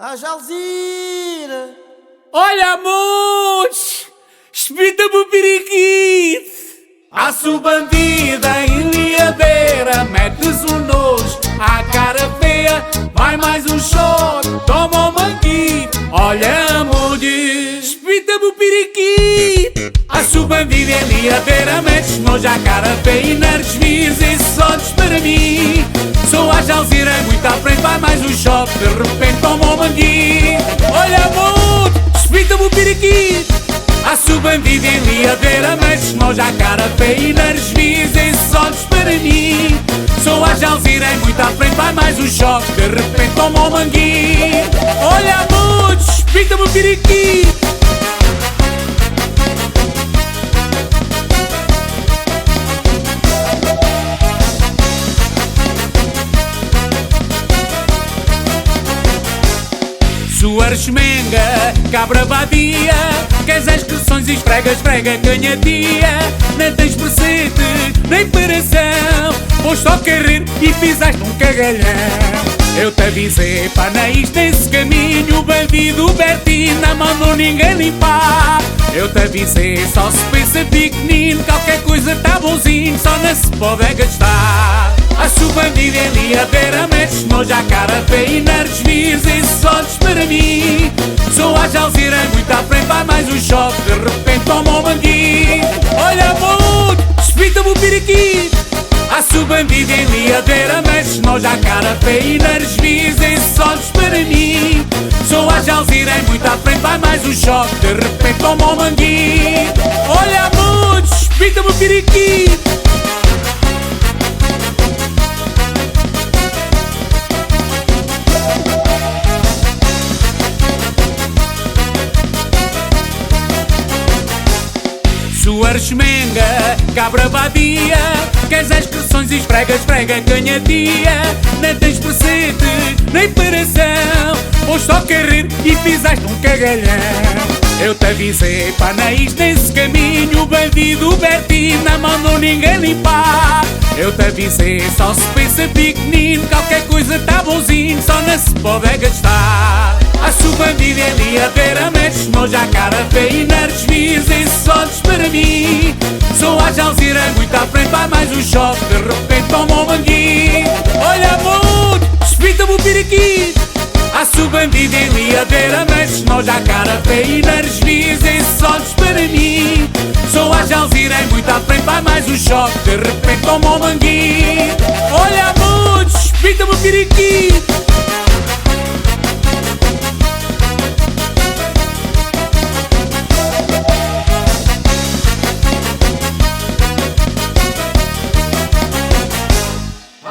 A Jalzira! Olha, moço! Espita-me o periquito! Aço bandida em liadeira, metes um nojo à cara feia, vai mais um shot, toma um manguito. Olha, moço! Espita-me o periquito! Aço bandida em liadeira, metes nojo à cara feia e não desvias esses olhos para mim. Sou a Jalzira, muito à frente, vai mais um shot, de repente toma um manguito. Olha, moço! Espita-me o periquito! Aço bandido em liadeira, metes nojo à cara feia e não desvias esses olhos para mim. Sou a Jalzira, muito à frente, vai mais um choque, de repente toma um manguito. Olha, moço, espita-me o periquito! Suar esmenga, cabra vadia, queres as expressões e esfrega, esfrega, canhadia. Nem tens precete, nem paração, foste só carreiro e pisaste um cagalhão. Eu te avisei, pá, não isto esse caminho, o bandido Bertinho não mandou ninguém limpar. Eu te avisei, só se pensa pequenino, qualquer coisa tá bonzinho, só não se pode gastar. Aço bandido em liadeira, metes nojo à cara feia e não desvias esses olhos para mim. Sou a Jalzira, muito à frente, vai mais um choque, de repente toma um manguito. Olha, moço, espita-me o periquito! Aço bandido em liadeira, metes nojo à cara feia e não desvias esses olhos para mim. Sou a Jalzira, muito à frente, vai mais um choque, de repente toma um manguito. Olha, moço, espita-me o periquito! Suar esmenga, cabra vadia, queres as expressões e esfrega, esfrega, canhadia. Nem tens precete, nem paração, foste só carreiro e pisaste um cagalhão. Eu te avisei, pá, não isto nesse caminho, o bandido Bertinho não mandou ninguém limpar. Eu te avisei, só se pensa pequenino, qualquer coisa tá bonzinho, só não se pode gastar. Aço bandido em liadeira, metes nojo à cara feia e não desvias esses olhos para mim. Sou a Jalzira, muito à frente, vai mais um choque, de repente toma um manguito. Olha, moço, espita-me o periquito! Aço bandido em liadeira, metes nojo à cara feia e não desvias esses olhos para mim. Sou a Jalzira, muito à frente, vai mais um choque, de repente toma um manguito. Olha, moço, espita-me o periquito!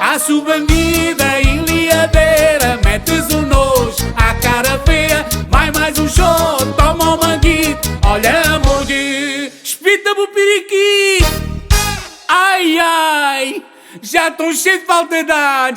Aço bandida em liadeira, metes um nojo à cara feia, vai mais um shot, toma um manguito. Olha, moço, espita-me o periquito! Ai, ai, já estou cheio de falta de ar.